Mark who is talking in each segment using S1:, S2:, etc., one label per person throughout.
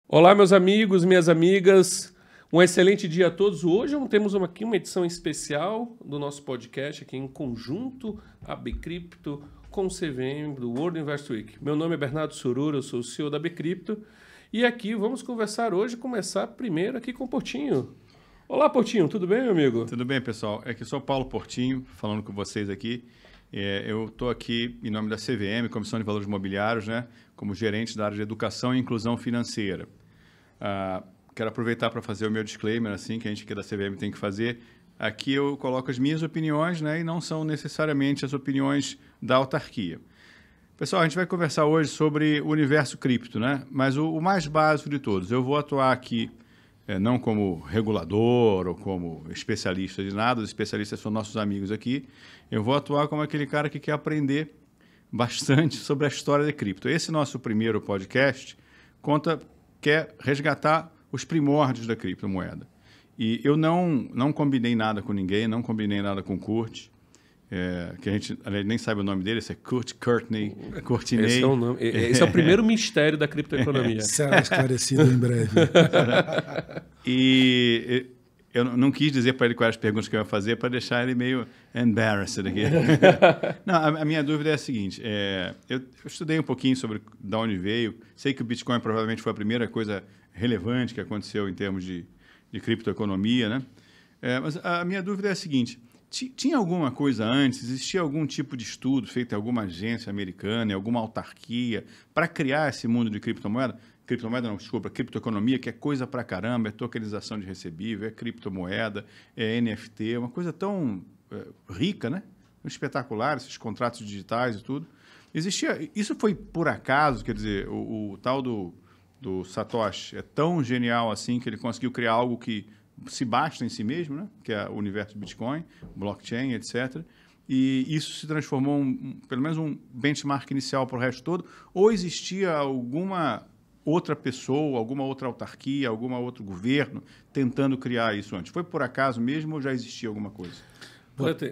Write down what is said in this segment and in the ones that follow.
S1: Olá, meus amigos, minhas amigas. Um excelente dia a todos. Hoje temos aqui uma edição especial do nosso podcast, aqui em conjunto, a Bcrypto com o CVM do World Invest Week. Meu nome é Bernardo Sururu, eu sou o CEO da Bcrypto. E aqui vamos conversar hoje, começar primeiro aqui com o Portinho. Olá, Portinho, tudo bem, meu amigo?
S2: Tudo bem, pessoal. Aqui sou o Paulo Portinho, falando com vocês aqui. Eu estou aqui em nome da CVM, Comissão de Valores Imobiliários, né, como gerente da área de Educação e Inclusão Financeira. Quero aproveitar para fazer o meu disclaimer, assim, que a gente aqui da CVM tem que fazer. Aqui eu coloco as minhas opiniões, né, e não são necessariamente as opiniões da autarquia. Pessoal, a gente vai conversar hoje sobre o universo cripto, né, mas o mais básico de todos. Eu vou atuar aqui não como regulador ou como especialista de nada, os especialistas são nossos amigos aqui. Eu vou atuar como aquele cara que quer aprender bastante sobre a história de cripto. Esse nosso primeiro podcast quer resgatar os primórdios da criptomoeda. E eu não combinei nada com ninguém, não combinei nada com o Kurt, que a gente nem sabe o nome dele, esse é Kurt Courtney.
S1: Esse é o nome. Esse é o primeiro mistério da criptoeconomia.
S3: Será esclarecido em breve.
S2: E eu não quis dizer para ele quais as perguntas que eu ia fazer para deixar ele meio embarrassed aqui. Não, a minha dúvida é a seguinte, eu estudei um pouquinho sobre de onde veio, sei que o Bitcoin provavelmente foi a primeira coisa relevante que aconteceu em termos de criptoeconomia, né? Mas a minha dúvida é a seguinte, tinha alguma coisa antes, existia algum tipo de estudo feito em alguma agência americana, em alguma autarquia, para criar esse mundo de criptomoeda? Criptomoeda não, desculpa, criptoeconomia, que é coisa pra caramba, é tokenização de recebível, é criptomoeda, é NFT, uma coisa tão rica, né? Espetacular, esses contratos digitais e tudo. Existia, isso foi por acaso, quer dizer, o tal do Satoshi é tão genial assim que ele conseguiu criar algo que se basta em si mesmo, né? Que é o universo Bitcoin, blockchain, etc., e isso se transformou pelo menos um benchmark inicial para o resto todo, ou existia alguma outra pessoa, alguma outra autarquia, algum outro governo tentando criar isso antes? Foi por acaso mesmo ou já existia alguma coisa?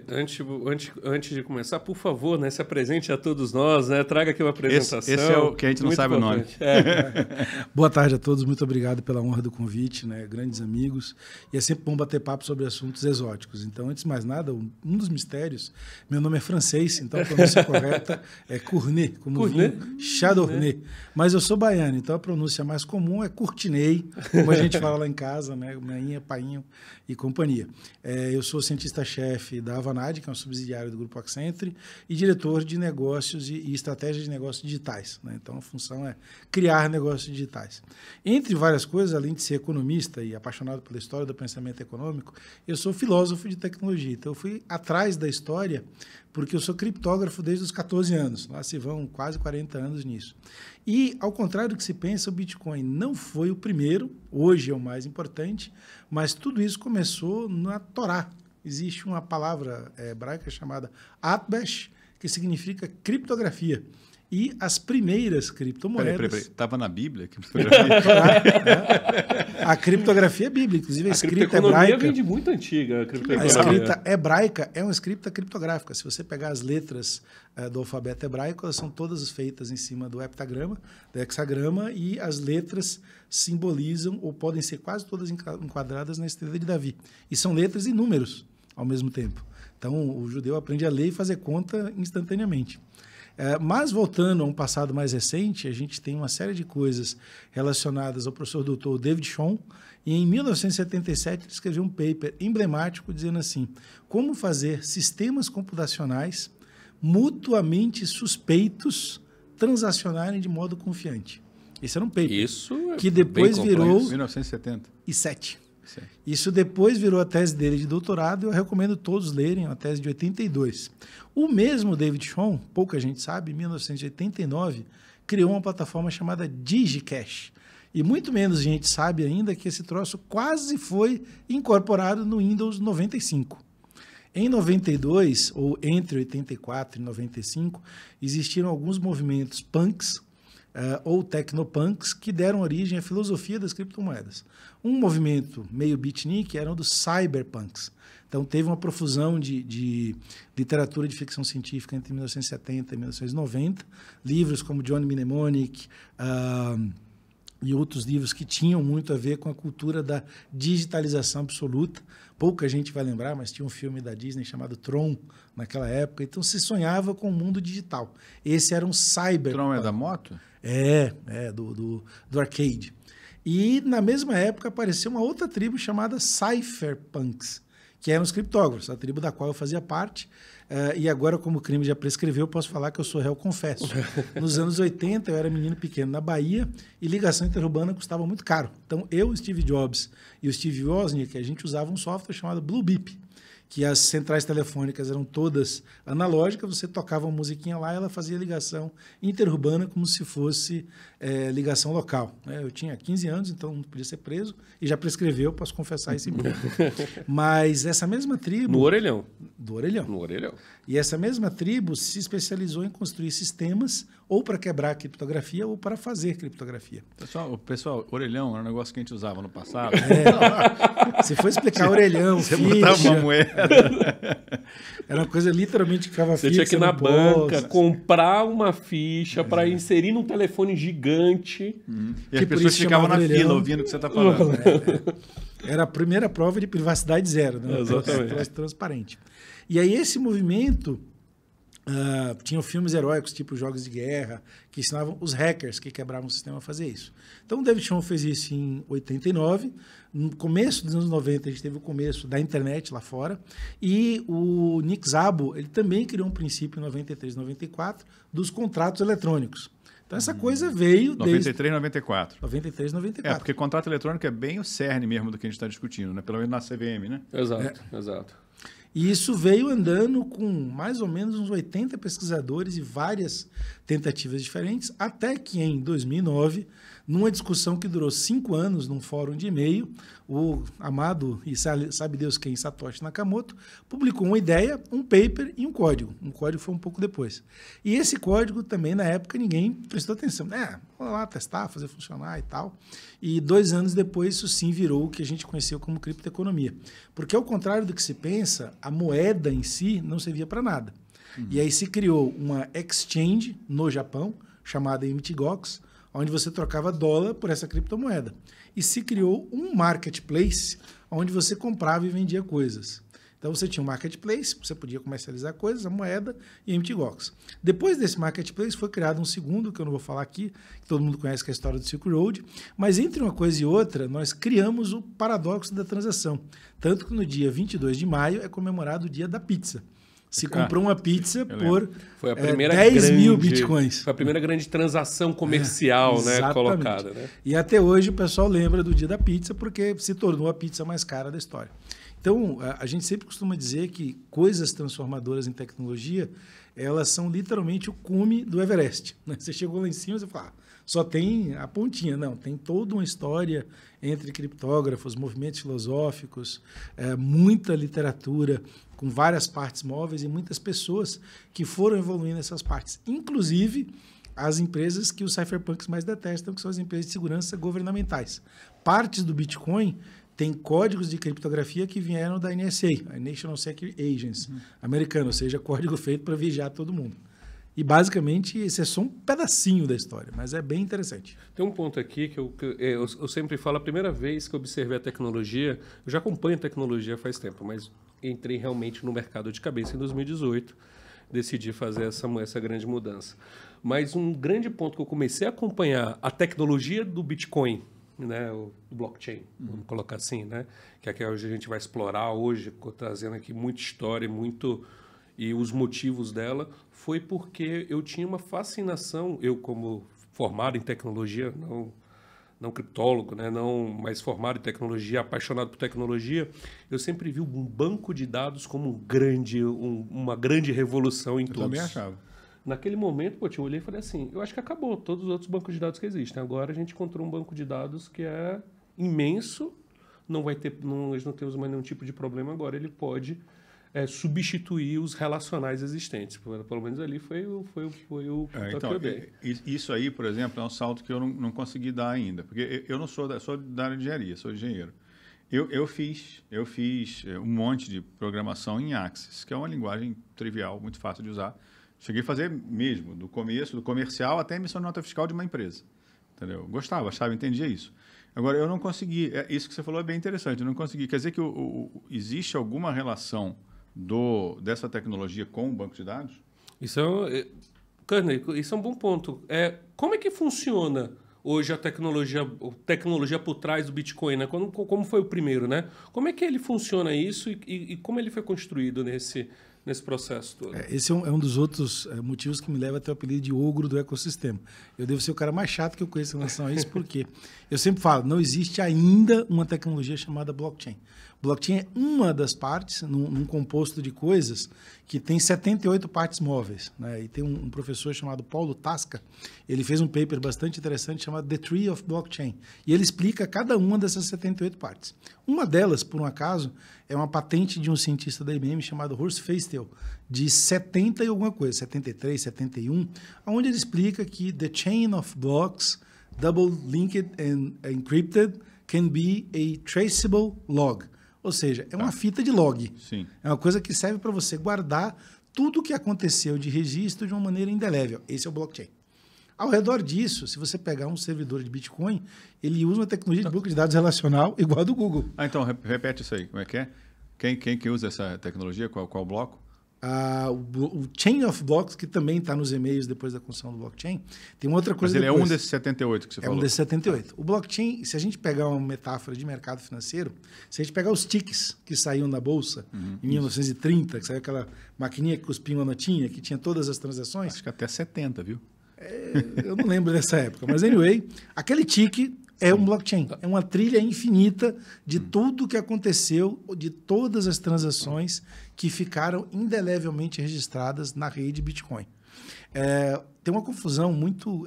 S1: Antes de começar, por favor, né, se apresente a todos nós, né, traga aqui uma apresentação.
S2: Esse é o que a gente não sabe importante. O nome.
S3: Boa tarde a todos, muito obrigado pela honra do convite, né, grandes amigos. E é sempre bom bater papo sobre assuntos exóticos. Então, antes de mais nada, um dos mistérios, meu nome é francês, então a pronúncia correta é Cournet, como vinho Chardonnay. Mas eu sou baiano, então a pronúncia mais comum é Courtinei, como a gente fala lá em casa, né, mainha, painho e companhia. Eu sou cientista-chefe da Avanade, que é um subsidiário do Grupo Accenture, e diretor de negócios e estratégia de negócios digitais, né? Então, a função é criar negócios digitais. Entre várias coisas, além de ser economista e apaixonado pela história do pensamento econômico, eu sou filósofo de tecnologia. Então, eu fui atrás da história porque eu sou criptógrafo desde os 14 anos. Lá se vão quase 40 anos nisso. E, ao contrário do que se pensa, o Bitcoin não foi o primeiro, hoje é o mais importante, mas tudo isso começou na Torá. Existe uma palavra hebraica chamada Atbesh, que significa criptografia. E as primeiras criptomoedas...
S2: Peraí. Estava na Bíblia?
S3: A criptografia é bíblica, inclusive a escrita hebraica...
S1: A criptoeconomia vem de muito antiga.
S3: A escrita hebraica é uma escrita criptográfica. Se você pegar as letras do alfabeto hebraico, elas são todas feitas em cima do heptagrama, do hexagrama, e as letras simbolizam, ou podem ser quase todas enquadradas na estrela de Davi. E são letras e números ao mesmo tempo. Então, o judeu aprende a ler e fazer conta instantaneamente. Mas, voltando a um passado mais recente, a gente tem uma série de coisas relacionadas ao professor doutor David Chaum, e em 1977 ele escreveu um paper emblemático dizendo assim, como fazer sistemas computacionais mutuamente suspeitos transacionarem de modo confiante. Esse era um paper.
S1: Isso
S3: que depois virou...
S2: 1977.
S3: Isso depois virou a tese dele de doutorado e eu recomendo todos lerem, a tese de 82. O mesmo David Chaum, pouca gente sabe, em 1989, criou uma plataforma chamada DigiCash. E muito menos gente sabe ainda que esse troço quase foi incorporado no Windows 95. Em 92, ou entre 84 e 95, existiram alguns movimentos punks, ou tecnopunks, que deram origem à filosofia das criptomoedas. Um movimento meio beatnik era um dos cyberpunks. Então, teve uma profusão de literatura de ficção científica entre 1970 e 1990, livros como John Mnemonic, e outros livros que tinham muito a ver com a cultura da digitalização absoluta. Pouca gente vai lembrar, mas tinha um filme da Disney chamado Tron, naquela época. Então, se sonhava com o mundo digital. Esse era um cyber.
S2: Tron é da moto?
S3: Do arcade. E, na mesma época, apareceu uma outra tribo chamada Cypherpunks, que eram os criptógrafos, a tribo da qual eu fazia parte. E agora, como o crime já prescreveu, eu posso falar que eu sou réu confesso. Nos anos 80, eu era menino pequeno na Bahia e ligação interurbana custava muito caro. Então, eu, o Steve Jobs e o Steve Wozniak, a gente usava um software chamado Blue Beep, que as centrais telefônicas eram todas analógicas, você tocava uma musiquinha lá e ela fazia ligação interurbana como se fosse ligação local. Eu tinha 15 anos, então não podia ser preso, e já prescreveu, posso confessar isso em público. Mas essa mesma tribo...
S1: No orelhão.
S3: Do orelhão.
S1: No orelhão.
S3: E essa mesma tribo se especializou em construir sistemas ou para quebrar a criptografia ou para fazer criptografia.
S2: Pessoal, orelhão era um negócio que a gente usava no passado.
S3: Se for explicar orelhão,
S2: você
S3: ficha,
S2: botava uma moeda.
S3: Era uma coisa literalmente que ficava
S1: Você
S3: fixa
S1: tinha que ir na banca,
S3: bolso.
S1: comprar uma ficha para inserir num telefone gigante.
S2: E as
S3: Que por
S2: pessoas
S3: isso
S2: ficavam na
S3: chamava
S2: fila
S3: orelhão.
S2: ouvindo o que você está falando.
S3: Era a primeira prova de privacidade zero, né?
S1: Exatamente.
S3: Transparente. E aí esse movimento tinha filmes heróicos, tipo Jogos de Guerra, que ensinavam os hackers que quebravam o sistema a fazer isso. Então o David Chaum fez isso em 89. No começo dos anos 90, a gente teve o começo da internet lá fora. E o Nick Szabo, ele também criou um princípio em 93, 94, dos contratos eletrônicos. Então essa coisa veio
S2: 93, 94.
S3: 93, 94.
S2: Porque contrato eletrônico é bem o cerne mesmo do que a gente está discutindo, né? Pelo menos na CVM, né?
S1: Exato.
S3: E isso veio andando com mais ou menos uns 80 pesquisadores e várias tentativas diferentes, até que em 2009, numa discussão que durou 5 anos num fórum de e-mail, o amado e sabe Deus quem, Satoshi Nakamoto, publicou uma ideia, um paper e um código. Um código foi um pouco depois. E esse código também, na época, ninguém prestou atenção. Vamos lá testar, fazer funcionar e tal. E 2 anos depois, isso sim virou o que a gente conheceu como criptoeconomia. Porque, ao contrário do que se pensa, a moeda em si não servia para nada. E aí se criou uma exchange no Japão, chamada MTGOX, onde você trocava dólar por essa criptomoeda. E se criou um marketplace, onde você comprava e vendia coisas. Então você tinha um marketplace, você podia comercializar coisas, a moeda e a MTGOX. Depois desse marketplace foi criado um segundo, que eu não vou falar aqui, que todo mundo conhece, que é a história do Silk Road, mas entre uma coisa e outra, nós criamos o paradoxo da transação. Tanto que no dia 22 de maio é comemorado o dia da pizza. Se comprou uma pizza por
S1: foi a primeira
S3: 10 mil bitcoins.
S1: Foi a primeira grande transação comercial colocada. Né?
S3: E até hoje o pessoal lembra do dia da pizza porque se tornou a pizza mais cara da história. Então, a gente sempre costuma dizer que coisas transformadoras em tecnologia, elas são literalmente o cume do Everest. Né? Você chegou lá em cima e você fala, só tem a pontinha. Não, tem toda uma história entre criptógrafos, movimentos filosóficos, muita literatura com várias partes móveis e muitas pessoas que foram evoluindo essas partes. Inclusive, as empresas que os cypherpunks mais detestam, que são as empresas de segurança governamentais. Partes do Bitcoin tem códigos de criptografia que vieram da NSA, a National Security Agency, americana, ou seja, código feito para vigiar todo mundo. E, basicamente, esse é só um pedacinho da história, mas é bem interessante.
S1: Tem um ponto aqui que eu sempre falo, a primeira vez que eu observei a tecnologia, eu já acompanho a tecnologia faz tempo, mas entrei realmente no mercado de cabeça em 2018, decidi fazer essa grande mudança. Mas um grande ponto que eu comecei a acompanhar a tecnologia do Bitcoin, né, o blockchain, vamos colocar assim, né, que é que hoje a gente vai explorar hoje, trazendo aqui muita história, e os motivos dela, foi porque eu tinha uma fascinação, eu como formado em tecnologia, não criptólogo, né, mas formado em tecnologia, apaixonado por tecnologia, eu sempre vi um banco de dados como uma grande revolução em todos.
S2: Eu também achava.
S1: Naquele momento, eu olhei e falei assim, eu acho que acabou todos os outros bancos de dados que existem. Agora a gente encontrou um banco de dados que é imenso, nós não temos mais nenhum tipo de problema agora, ele pode substituir os relacionais existentes. Pelo menos ali foi o que eu dei.
S2: Isso aí, por exemplo, é um salto que eu não consegui dar ainda, porque eu não sou da área de engenharia, sou engenheiro. Eu fiz um monte de programação em Axis, que é uma linguagem trivial, muito fácil de usar. Cheguei a fazer mesmo, do começo, do comercial até a emissão de nota fiscal de uma empresa. entendeu? Gostava, achava, entendia isso. Agora, eu não consegui, isso que você falou é bem interessante, eu não consegui. Quer dizer que existe alguma relação dessa tecnologia com o banco de dados?
S1: Carney, isso é um bom ponto. Como é que funciona hoje a tecnologia por trás do Bitcoin, né? Como foi o primeiro, né? Como é que ele funciona isso e como ele foi construído nesse processo todo?
S3: Esse é um dos outros motivos que me leva a ter o apelido de ogro do ecossistema. Eu devo ser o cara mais chato que eu conheço em relação a isso, porque eu sempre falo, não existe ainda uma tecnologia chamada blockchain. Blockchain é uma das partes, num composto de coisas, que tem 78 partes móveis, né? E tem um professor chamado Paulo Tasca, ele fez um paper bastante interessante chamado The Tree of Blockchain. E ele explica cada uma dessas 78 partes. Uma delas, por um acaso, é uma patente de um cientista da IBM chamado Horst Feistel, de 70 e alguma coisa, 73, 71, onde ele explica que the chain of blocks, double linked and encrypted, can be a traceable log. Ou seja, é uma fita de log.
S2: Sim.
S3: É uma coisa que serve para você guardar tudo o que aconteceu de registro de uma maneira indelével. Esse é o blockchain. Ao redor disso, se você pegar um servidor de Bitcoin, ele usa uma tecnologia de banco de dados relacional igual a do Google.
S2: Então, repete isso aí. Como é que é? Quem que usa essa tecnologia? Qual bloco?
S3: O Chain of Blocks, que também está nos e-mails depois da construção do blockchain, tem uma outra coisa.
S2: Mas ele
S3: depois.
S2: é um desses 78 que você falou.
S3: É um desses 78. O blockchain, se a gente pegar uma metáfora de mercado financeiro, se a gente pegar os tickets que saíam na Bolsa em 1930, que saiu aquela maquininha que cuspia uma notinha, que tinha todas as transações.
S2: Acho que até 70, viu?
S3: Eu não lembro dessa época. Mas, anyway, aquele ticket é um blockchain. É uma trilha infinita de tudo o que aconteceu, de todas as transações que ficaram indelevelmente registradas na rede Bitcoin. Tem uma confusão muito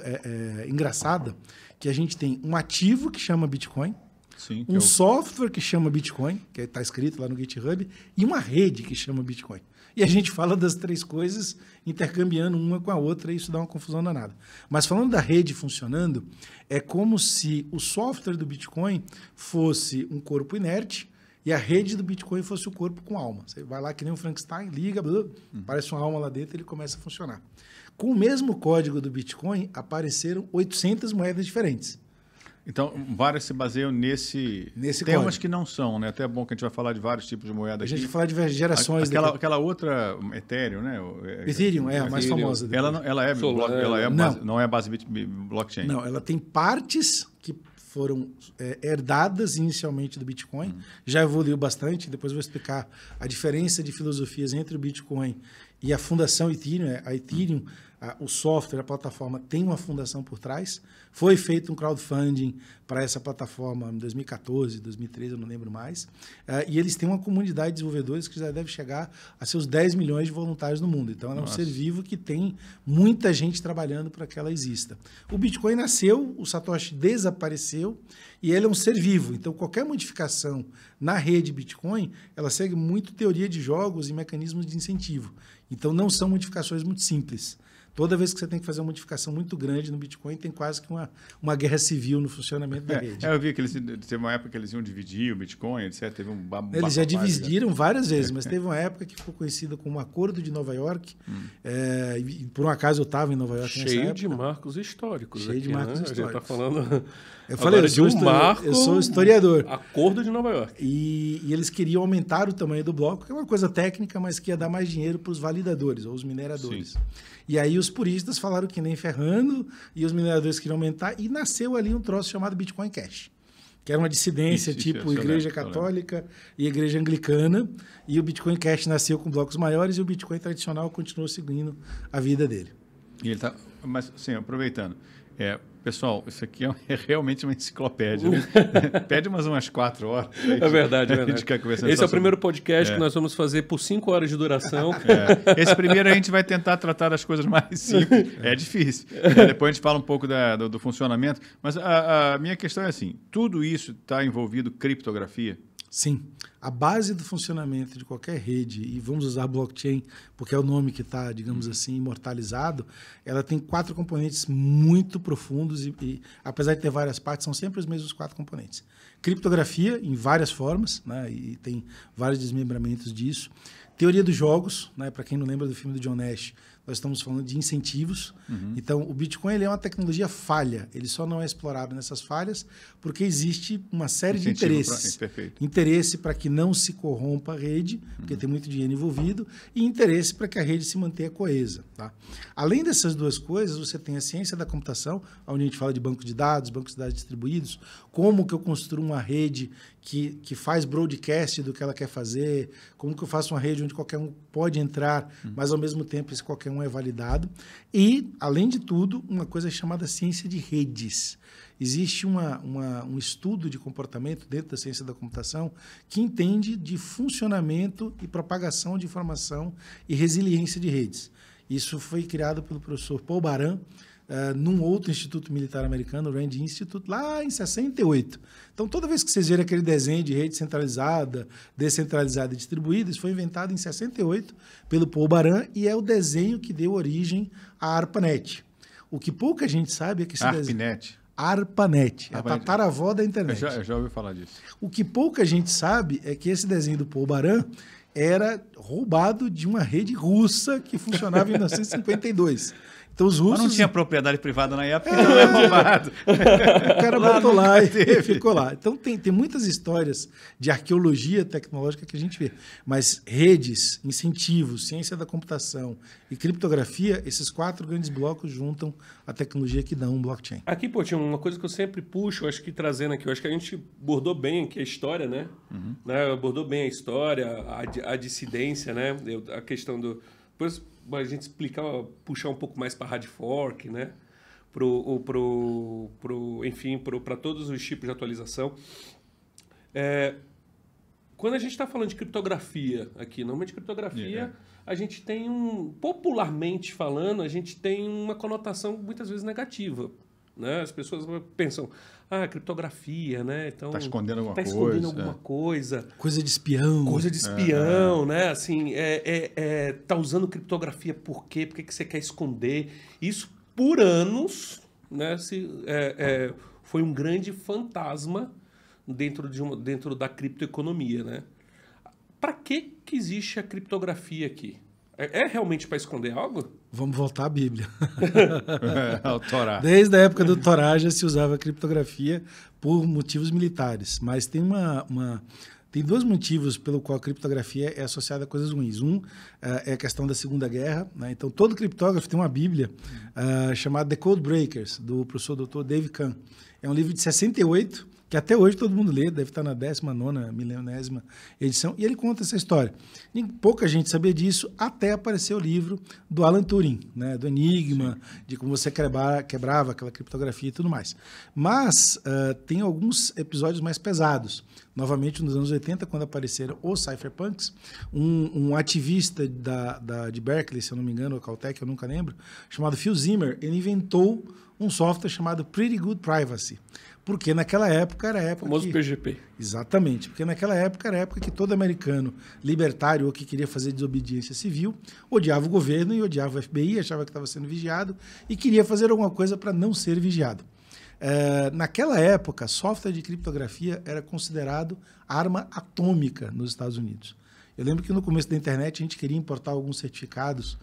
S3: engraçada, que a gente tem um ativo que chama Bitcoin,
S2: Sim,
S3: um software que chama Bitcoin, que está escrito lá no GitHub, e uma rede que chama Bitcoin. E a gente fala das três coisas intercambiando uma com a outra, e isso dá uma confusão danada. Mas falando da rede funcionando, é como se o software do Bitcoin fosse um corpo inerte e a rede do Bitcoin fosse o corpo com alma. Você vai lá que nem um Frankenstein, liga, aparece uma alma lá dentro e ele começa a funcionar. Com o mesmo código do Bitcoin, apareceram 800 moedas diferentes.
S2: Então, várias se baseiam nesse tem
S3: código.
S2: umas que não são, né? Até é bom que a gente vai falar de vários tipos de moeda aqui.
S3: A gente vai falar de gerações.
S2: Aquela outra Ethereum, né?
S3: Ethereum é a mais famosa.
S2: Não é base blockchain.
S3: Não, ela tem partes que foram herdadas inicialmente do Bitcoin. Já evoluiu bastante. Depois eu vou explicar a diferença de filosofias entre o Bitcoin e a fundação Ethereum. A Ethereum, o software, a plataforma, tem uma fundação por trás. Foi feito um crowdfunding para essa plataforma em 2014, 2013, eu não lembro mais. E eles têm uma comunidade de desenvolvedores que já deve chegar a seus 10 milhões de voluntários no mundo. Então, ela é um ser vivo que tem muita gente trabalhando para que ela exista. O Bitcoin nasceu, o Satoshi desapareceu e ele é um ser vivo. Então, qualquer modificação na rede Bitcoin, ela segue muito teoria de jogos e mecanismos de incentivo. Então, não são modificações muito simples. Toda vez que você tem que fazer uma modificação muito grande no Bitcoin, tem quase que uma guerra civil no funcionamento da rede.
S2: Eu vi que teve uma época que eles iam dividir o Bitcoin, etc. Teve
S3: eles já dividiram várias vezes, mas teve uma época que ficou conhecida como o Acordo de Nova York. E por um acaso eu estava em Nova York nessa época.
S1: Cheio de marcos históricos.
S3: Cheio de marcos históricos.
S1: A gente está falando
S3: eu falei, eu sou historiador.
S1: Acordo de Nova York.
S3: E eles queriam aumentar o tamanho do bloco, que é uma coisa técnica, mas que ia dar mais dinheiro para os validadores, ou os mineradores. Sim. E aí os puristas falaram que nem ferrando, e os mineradores queriam aumentar, e nasceu ali um troço chamado Bitcoin Cash, que era uma dissidência tipo Igreja Católica e Igreja Anglicana, e o Bitcoin Cash nasceu com blocos maiores, e o Bitcoin tradicional continuou seguindo a vida dele.
S2: E ele tá, mas, sim, aproveitando, pessoal, isso aqui é realmente uma enciclopédia. Né? Pede umas 4 horas.
S1: É verdade. Esse é o primeiro podcast que nós vamos fazer por 5 horas de duração.
S2: Esse primeiro a gente vai tentar tratar das coisas mais simples. É difícil. Depois a gente fala um pouco do funcionamento. Mas a minha questão é assim, tudo isso está envolvido criptografia?
S3: Sim. A base do funcionamento de qualquer rede, e vamos usar blockchain porque é o nome que está, digamos assim, imortalizado, ela tem 4 componentes muito profundos e, apesar de ter várias partes, são sempre os mesmos 4 componentes. Criptografia, em várias formas, né, e tem vários desmembramentos disso. Teoria dos jogos, né, para quem não lembra do filme do John Nash, nós estamos falando de incentivos. Então, o Bitcoin ele é uma tecnologia falha. Ele só não é explorado nessas falhas porque existe uma série de interesses. Interesse para que não se corrompa a rede, porque tem muito dinheiro envolvido, e interesse para que a rede se mantenha coesa. Tá? Além dessas duas coisas, você tem a ciência da computação, onde a gente fala de bancos de dados distribuídos, como que eu construo uma rede que faz broadcast do que ela quer fazer, como que eu faço uma rede onde qualquer um pode entrar, mas ao mesmo tempo esse qualquer um é validado. E, além de tudo, uma coisa chamada ciência de redes. Existe um estudo de comportamento dentro da ciência da computação que entende de funcionamento e propagação de informação e resiliência de redes. Isso foi criado pelo professor Paul Baran, num outro instituto militar americano, o Rand Institute, lá em 68. Então, toda vez que vocês verem aquele desenho de rede centralizada, descentralizada e distribuída, isso foi inventado em 68 pelo Paul Baran e é o desenho que deu origem à ARPANET. O que pouca gente sabe é que esse desenho... ARPANET, a tataravó da internet.
S2: Eu já ouvi falar disso.
S3: O que pouca gente sabe é que esse desenho do Paul Baran era roubado de uma rede russa que funcionava em 1952. Então, os russos...
S2: Mas não tinha propriedade privada na época, então não é roubado.
S3: O cara botou lá e ficou lá. Então, tem muitas histórias de arqueologia tecnológica que a gente vê. Mas redes, incentivos, ciência da computação e criptografia, esses 4 grandes blocos juntam a tecnologia que dá um blockchain.
S1: Aqui, pô, tinha uma coisa que eu sempre puxo, acho que trazendo aqui, eu acho que a gente abordou bem aqui a história, né? Abordou bem a história, a dissidência, né? A questão do... Depois a gente explicar, puxar um pouco mais para hard fork, né? Enfim, para todos os tipos de atualização. Quando a gente está falando de criptografia aqui, normalmente criptografia, a gente tem popularmente falando, a gente tem uma conotação muitas vezes negativa. Né? As pessoas pensam, criptografia, né? Então,
S2: está escondendo alguma
S1: coisa.
S2: Está
S1: escondendo alguma coisa.
S3: Coisa de espião.
S1: Coisa de espião, né? Assim, tá usando criptografia por quê? Por que você quer esconder? Isso, por anos, né? Foi um grande fantasma dentro da criptoeconomia, né? Para que existe a criptografia aqui? É realmente para esconder algo?
S3: Vamos voltar à Bíblia.
S2: O Torá.
S3: Desde a época do Torá já se usava a criptografia por motivos militares. Mas tem tem 2 motivos pelo qual a criptografia é associada a coisas ruins. É a questão da Segunda Guerra. Né? Então, todo criptógrafo tem uma Bíblia chamada The Code Breakers, do professor Dr. Dave Kahn. É um livro de 68, que até hoje todo mundo lê, deve estar na 19ª, milionésima edição, e ele conta essa história. E pouca gente sabia disso até aparecer o livro do Alan Turing, né, do Enigma, de como você quebrava aquela criptografia e tudo mais. Mas tem alguns episódios mais pesados. Novamente, nos anos 80, quando apareceram os cypherpunks, um ativista de Berkeley, se eu não me engano, ou Caltech, eu nunca lembro, chamado Phil Zimmer, ele inventou um software chamado Pretty Good Privacy. Porque naquela época era a época.
S1: O famoso PGP.
S3: Exatamente. Porque naquela época era a época que todo americano libertário ou que queria fazer desobediência civil odiava o governo e odiava o FBI, achava que estava sendo vigiado e queria fazer alguma coisa para não ser vigiado. Naquela época, software de criptografia era considerado arma atômica nos Estados Unidos. Eu lembro que no começo da internet a gente queria importar alguns certificados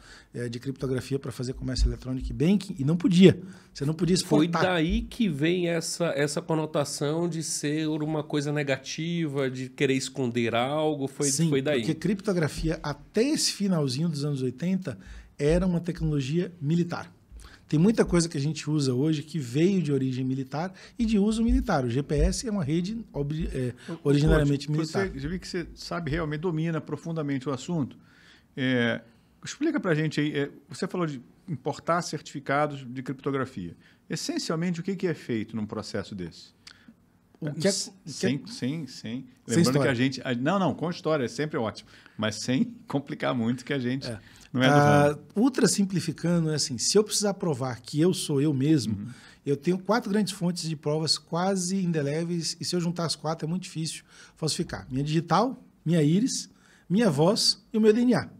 S3: de criptografia para fazer comércio eletrônico e banking e não podia. Você não podia exportar.
S1: Foi daí que vem essa conotação de ser uma coisa negativa, de querer esconder algo. Foi daí.
S3: Porque criptografia, até esse finalzinho dos anos 80, era uma tecnologia militar. Tem muita coisa que a gente usa hoje que veio de origem militar e de uso militar. O GPS é uma rede originariamente militar.
S2: Já vi que você sabe realmente, domina profundamente o assunto. Explica para a gente aí, você falou de importar certificados de criptografia. Essencialmente, o que é feito num processo desse? Sem lembrando que a gente... Não, com história, é sempre ótimo. Mas sem complicar muito, que a gente não é do ramo.
S3: Ultra simplificando, é assim, se eu precisar provar que eu sou eu mesmo, eu tenho 4 grandes fontes de provas quase indeléveis, e se eu juntar as 4 é muito difícil falsificar. Minha digital, minha íris, minha voz e o meu DNA.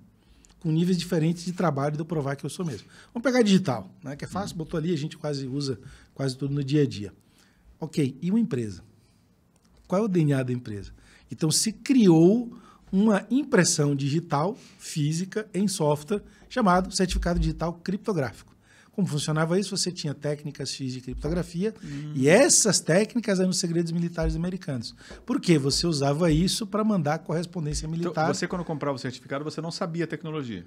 S3: Com níveis diferentes de trabalho de eu provar que eu sou mesmo. Vamos pegar a digital, né, que é fácil, botou ali, a gente usa quase tudo no dia a dia. Ok, e uma empresa? Qual é o DNA da empresa? Então, se criou uma impressão digital física em software chamado certificado digital criptográfico. Como funcionava isso? Você tinha técnicas X de criptografia e essas técnicas eram os segredos militares americanos. Por quê? Você usava isso para mandar correspondência militar.
S2: Então, você, quando comprava o certificado, você não sabia a tecnologia?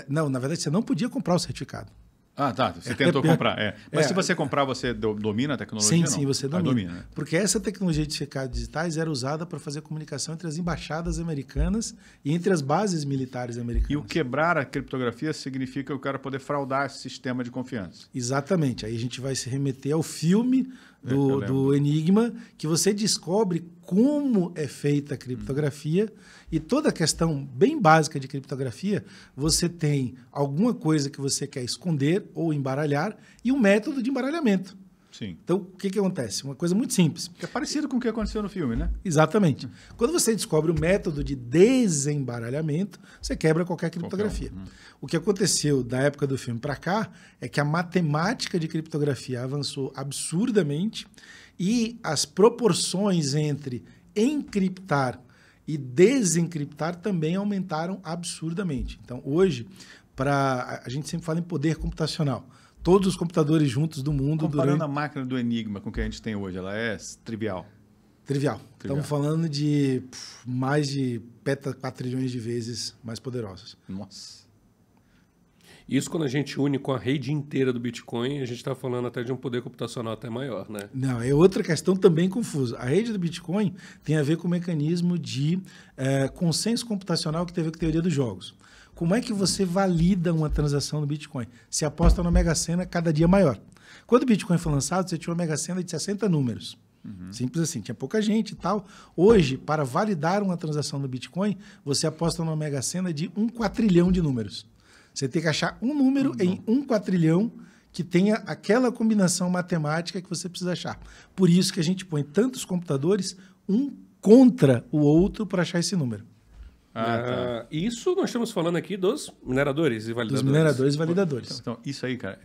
S3: Não, na verdade, você não podia comprar o certificado.
S2: Ah, tá. Você tentou comprar. Mas se você comprar, você domina a tecnologia?
S3: Sim,
S2: não?
S3: sim, você domina.
S2: Domina, né?
S3: Porque essa tecnologia de certificados digitais era usada para fazer comunicação entre as embaixadas americanas e entre as bases militares americanas.
S2: E o quebrar a criptografia significa o cara poder fraudar esse sistema de confiança.
S3: Exatamente. Aí a gente vai se remeter ao filme do Enigma, que você descobre como é feita a criptografia e toda a questão bem básica de criptografia, você tem alguma coisa que você quer esconder ou embaralhar e um método de embaralhamento.
S2: Sim.
S3: Então, o que acontece? Uma coisa muito simples.
S2: Que é parecido com o que aconteceu no filme, né?
S3: Exatamente. Quando você descobre o método de desembaralhamento, você quebra qualquer criptografia. O que aconteceu da época do filme para cá é que a matemática de criptografia avançou absurdamente e as proporções entre encriptar e desencriptar também aumentaram absurdamente. Então, hoje, a gente sempre fala em poder computacional. Todos os computadores juntos do mundo...
S2: Comparando a máquina do Enigma com o que a gente tem hoje, ela é trivial?
S3: Trivial. Estamos falando de mais de 4 trilhões de vezes mais poderosas.
S2: Nossa.
S1: Isso quando a gente une com a rede inteira do Bitcoin, a gente está falando até de um poder computacional até maior, né?
S3: Não, é outra questão também confusa. A rede do Bitcoin tem a ver com o mecanismo de consenso computacional que tem a ver com a teoria dos jogos. Como é que você valida uma transação no Bitcoin? Você aposta na Mega Sena cada dia maior. Quando o Bitcoin foi lançado, você tinha uma Mega Sena de 60 números. Simples assim, tinha pouca gente e tal. Hoje, para validar uma transação no Bitcoin, você aposta numa Mega Sena de 1 quatrilhão de números. Você tem que achar um número em 1 quatrilhão que tenha aquela combinação matemática que você precisa achar. Por isso que a gente põe tantos computadores, um contra o outro, para achar esse número.
S1: Isso nós estamos falando aqui dos mineradores e validadores.
S3: Dos mineradores e validadores.
S2: Então, isso aí, cara,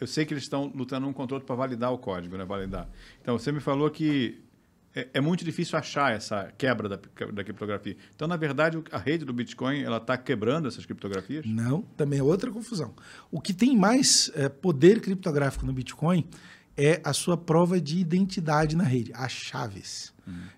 S2: eu sei que eles estão lutando um contra o outro para validar o código, né? Validar. Então, você me falou que é muito difícil achar essa quebra da criptografia. Então, na verdade, a rede do Bitcoin ela está quebrando essas criptografias?
S3: Não, também é outra confusão. O que tem mais poder criptográfico no Bitcoin é a sua prova de identidade na rede, as chaves.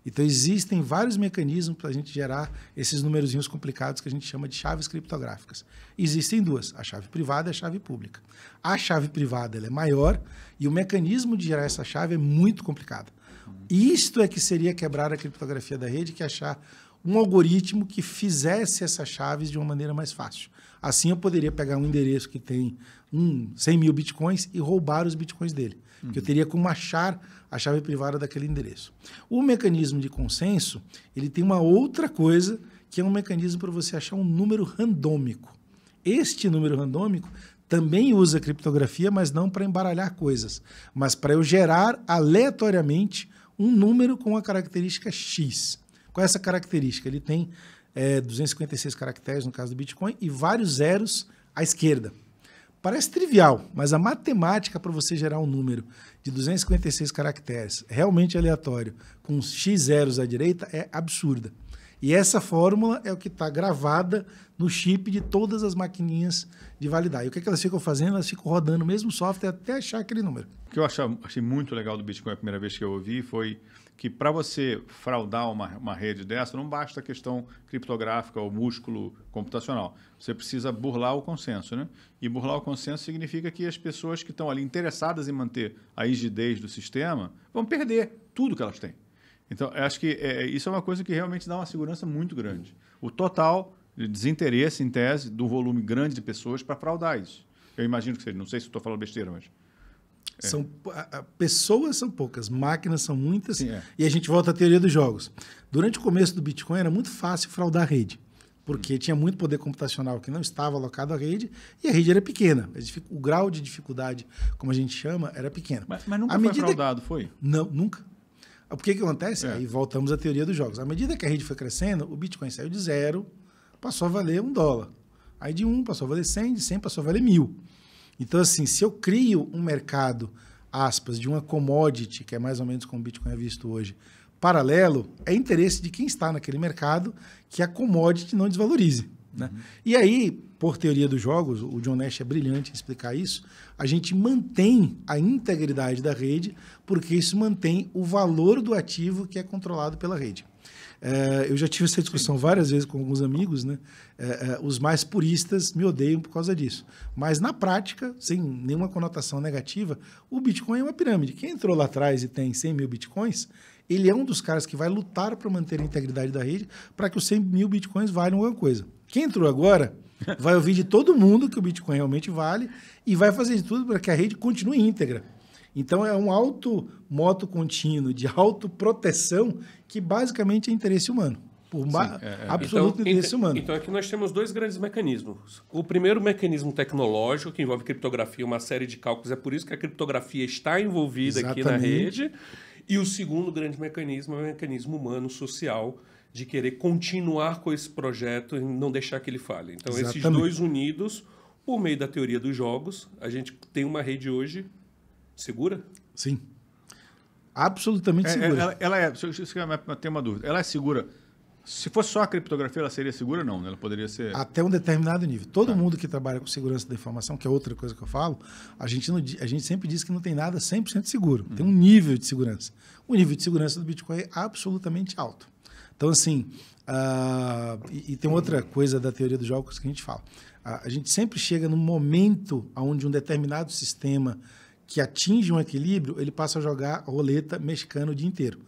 S3: Então, existem vários mecanismos para a gente gerar esses numerozinhos complicados que a gente chama de chaves criptográficas. Existem duas, a chave privada e a chave pública. A chave privada ela é maior e o mecanismo de gerar essa chave é muito complicado. Isto é que seria quebrar a criptografia da rede, que é achar um algoritmo que fizesse essas chaves de uma maneira mais fácil. Assim, eu poderia pegar um endereço que tem 100 mil bitcoins e roubar os bitcoins dele. Porque eu teria como achar a chave privada daquele endereço. O mecanismo de consenso, ele tem uma outra coisa, que é um mecanismo para você achar um número randômico. Este número randômico também usa criptografia, mas não para embaralhar coisas, mas para eu gerar aleatoriamente um número com a característica X. Qual é essa característica? Ele tem 256 caracteres, no caso do Bitcoin, e vários zeros à esquerda. Parece trivial, mas a matemática para você gerar um número de 256 caracteres realmente aleatório, com X zeros à direita, é absurda. E essa fórmula é o que está gravada no chip de todas as maquininhas de validar. E o que elas ficam fazendo? Elas ficam rodando o mesmo software até achar aquele número.
S2: O que eu achei muito legal do Bitcoin a primeira vez que eu ouvi foi que para você fraudar uma rede dessa, não basta a questão criptográfica ou músculo computacional. Você precisa burlar o consenso, né? E burlar o consenso significa que as pessoas que estão ali interessadas em manter a rigidez do sistema vão perder tudo que elas têm. Então, eu acho que isso é uma coisa que realmente dá uma segurança muito grande. O total de desinteresse, em tese, do volume grande de pessoas para fraudar isso. Eu imagino que seja, não sei se estou falando besteira, mas...
S3: Pessoas são poucas, máquinas são muitas, e a gente volta à teoria dos jogos. Durante o começo do Bitcoin era muito fácil fraudar a rede, porque tinha muito poder computacional que não estava alocado à rede, e a rede era pequena. O grau de dificuldade, como a gente chama, era pequeno.
S2: Mas nunca foi fraudado, foi?
S3: Não, nunca. O que acontece? Aí voltamos à teoria dos jogos. À medida que a rede foi crescendo, o Bitcoin saiu de 0, passou a valer $1. Aí de 1 passou a valer 100, de 100 passou a valer 1.000. Então, assim, se eu crio um mercado aspas, de uma commodity, que é mais ou menos como o Bitcoin é visto hoje, paralelo, é interesse de quem está naquele mercado que a commodity não desvalorize. Né? E aí, por teoria dos jogos, o John Nash é brilhante em explicar isso, a gente mantém a integridade da rede, porque isso mantém o valor do ativo que é controlado pela rede. Eu já tive essa discussão várias vezes com alguns amigos, né? Os mais puristas me odeiam por causa disso. Mas, na prática, sem nenhuma conotação negativa, o Bitcoin é uma pirâmide. Quem entrou lá atrás e tem 100 mil Bitcoins, ele é um dos caras que vai lutar para manter a integridade da rede para que os 100 mil Bitcoins valham alguma coisa. Quem entrou agora vai ouvir de todo mundo que o Bitcoin realmente vale e vai fazer de tudo para que a rede continue íntegra. Então, é um moto contínuo de autoproteção que basicamente é interesse humano. Por absoluto interesse humano.
S1: Então, aqui nós temos dois grandes mecanismos. O primeiro mecanismo tecnológico, que envolve criptografia, uma série de cálculos. É por isso que a criptografia está envolvida aqui na rede. E o segundo grande mecanismo é o mecanismo humano, social, de querer continuar com esse projeto e não deixar que ele falhe. Então, esses dois unidos, por meio da teoria dos jogos, a gente tem uma rede hoje segura?
S3: Sim. Absolutamente segura.
S2: Eu tenho uma dúvida. Ela é segura? Se fosse só a criptografia, ela seria segura? Não, ela poderia ser...
S3: Até um determinado nível. Todo mundo que trabalha com segurança da informação, que é outra coisa que eu falo, a gente sempre diz que não tem nada 100% seguro. Tem um nível de segurança. O nível de segurança do Bitcoin é absolutamente alto. Então, assim, e tem outra coisa da teoria dos jogos que a gente fala. A gente sempre chega num momento onde um determinado sistema que atinge um equilíbrio, ele passa a jogar roleta mexicana o dia inteiro.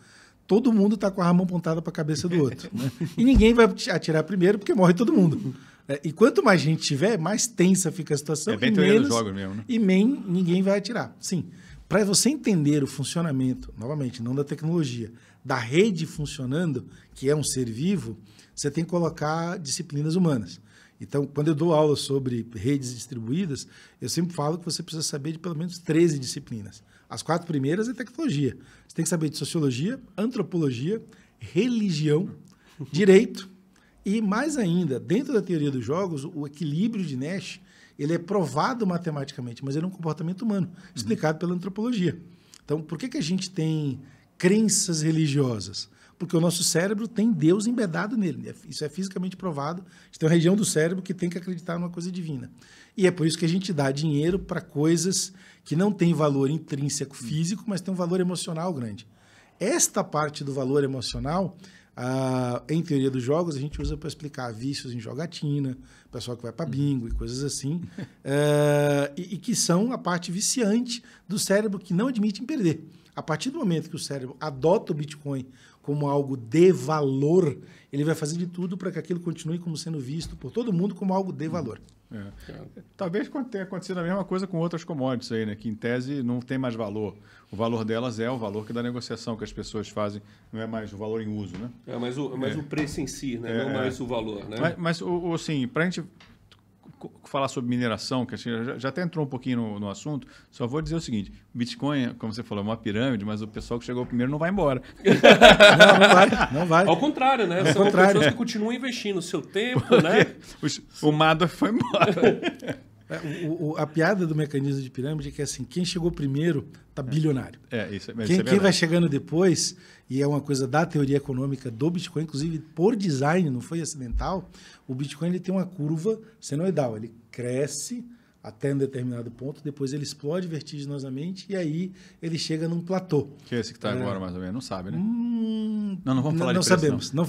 S3: Todo mundo está com a mão apontada para a cabeça do outro. Né? E ninguém vai atirar primeiro porque morre todo mundo. E quanto mais gente tiver, mais tensa fica a situação.
S2: É bem teoria dos jogos mesmo, né?
S3: E ninguém vai atirar. Sim. Para você entender o funcionamento, novamente, não da tecnologia, da rede funcionando, que é um ser vivo, você tem que colocar disciplinas humanas. Então, quando eu dou aula sobre redes distribuídas, eu sempre falo que você precisa saber de pelo menos 13 disciplinas. As 4 primeiras é tecnologia. Você tem que saber de sociologia, antropologia, religião, direito e, mais ainda, dentro da teoria dos jogos, o equilíbrio de Nash ele é provado matematicamente, mas ele é um comportamento humano, explicado pela antropologia. Então, por que a gente tem crenças religiosas? Porque o nosso cérebro tem Deus embedado nele. Isso é fisicamente provado. A gente tem uma região do cérebro que tem que acreditar numa coisa divina. E é por isso que a gente dá dinheiro para coisas que não têm valor intrínseco físico, mas tem um valor emocional grande. Esta parte do valor emocional, em teoria dos jogos, a gente usa para explicar vícios em jogatina, pessoal que vai para bingo e coisas assim, e que são a parte viciante do cérebro que não admite perder. A partir do momento que o cérebro adota o Bitcoin como algo de valor, ele vai fazer de tudo para que aquilo continue como sendo visto por todo mundo como algo de valor.
S2: Talvez tenha acontecido a mesma coisa com outras commodities aí, né? Que em tese não tem mais valor. O valor delas é o valor da negociação que as pessoas fazem, não é mais o valor em uso, né?
S1: Mas o preço em si, né? Não mais o valor, né?
S2: Mas assim, para a gente falar sobre mineração, que a gente já até entrou um pouquinho no assunto, só vou dizer o seguinte: o Bitcoin, como você falou, é uma pirâmide, mas o pessoal que chegou primeiro não vai embora.
S3: Não vai.
S1: Ao contrário, né? São pessoas que continuam investindo o seu tempo, né?
S2: O Madoff foi embora.
S3: A piada do mecanismo de pirâmide é que assim, quem chegou primeiro está bilionário.
S2: Quem
S3: vai chegando depois, e é uma coisa da teoria econômica do Bitcoin, inclusive por design, não foi acidental, o Bitcoin ele tem uma curva senoidal, ele cresce até um determinado ponto, depois ele explode vertiginosamente e aí ele chega num platô.
S2: Que é esse que está agora, mais ou menos, não sabe, né? Não vamos falar de preço.
S3: Sabemos. Não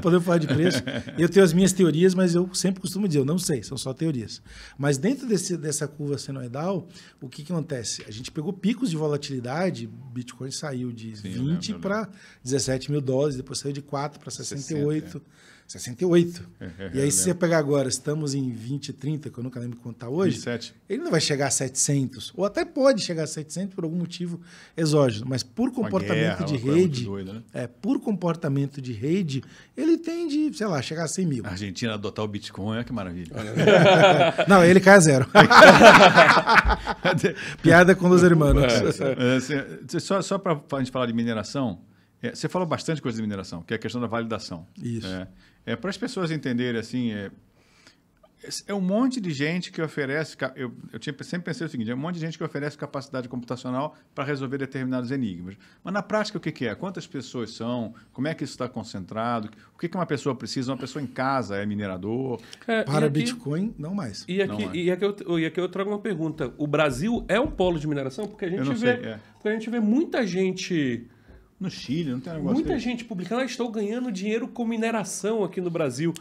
S3: podemos falar de preço. Eu tenho as minhas teorias, mas eu sempre costumo dizer, eu não sei, são só teorias. Mas dentro dessa curva senoidal, o que acontece? A gente pegou picos de volatilidade, Bitcoin saiu de 20 para 17 mil dólares, depois saiu de 4 para 68. 68. E aí, se você pegar agora, estamos em 20, 30, que eu nunca lembro quanto está hoje,
S2: 27.
S3: Ele não vai chegar a 700, ou até pode chegar a 700 por algum motivo exógeno, mas por comportamento de rede,
S2: doida, né?
S3: Por comportamento de rede, ele tende, sei lá, chegar a 100 mil.
S2: A Argentina adotar o Bitcoin, olha que maravilha.
S3: Não, ele cai a zero. Piada com os irmãos.
S2: Só para a gente falar de mineração, você falou bastante coisa de mineração, que é a questão da validação.
S3: Isso.
S2: Para as pessoas entenderem, assim, É um monte de gente que oferece... sempre pensei o seguinte, é um monte de gente que oferece capacidade computacional para resolver determinados enigmas. Mas na prática, o que é? Quantas pessoas são? Como é que isso está concentrado? O que uma pessoa precisa? Uma pessoa em casa é minerador?
S3: Para Bitcoin, não mais.
S1: E aqui eu trago uma pergunta. O Brasil é um polo de mineração? Porque a gente vê muita gente...
S2: No Chile, não tem negócio
S1: Muita gente publicando, estou ganhando dinheiro com mineração aqui no Brasil.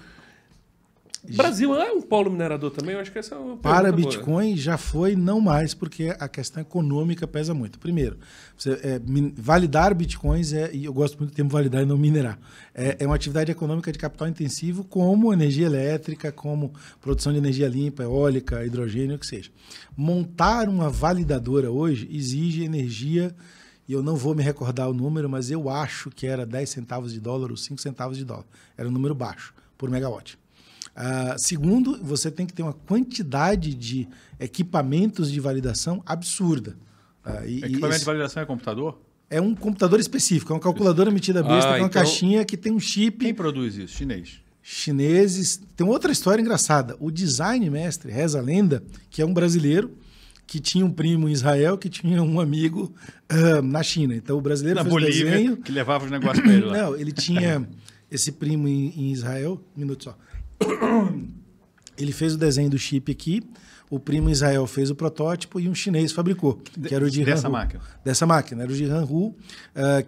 S1: O Brasil é um polo minerador também? Eu acho que essa é uma
S3: Para Bitcoin já foi, não mais, porque a questão econômica pesa muito. Primeiro, validar Bitcoins, e eu gosto muito do termo validar e não minerar, é uma atividade econômica de capital intensivo, como energia elétrica, como produção de energia limpa, eólica, hidrogênio, o que seja. Montar uma validadora hoje exige energia, e eu não vou me recordar o número, mas eu acho que era 10 centavos de dólar ou 5 centavos de dólar. Era um número baixo por megawatt. Segundo, você tem que ter uma quantidade de equipamentos de validação absurda.
S2: Equipamento de validação é computador?
S3: É um computador específico, é uma calculadora metida besta, que é uma caixinha que tem um chip.
S2: Quem produz isso? Chinês?
S3: Chineses. Tem outra história engraçada. O design mestre, reza a lenda, que é um brasileiro que tinha um primo em Israel, que tinha um amigo na China. Então o brasileiro
S2: na
S3: fez
S2: Bolívia,
S3: o desenho.
S2: Que levava os negócios para ele lá.
S3: Não, ele tinha esse primo em Israel. Um minuto só. Ele fez o desenho do chip aqui, o primo Israel fez o protótipo e um chinês fabricou, que era o Jihan
S2: Dessa
S3: Hu.
S2: máquina?
S3: Dessa máquina, era o Jihan Hu,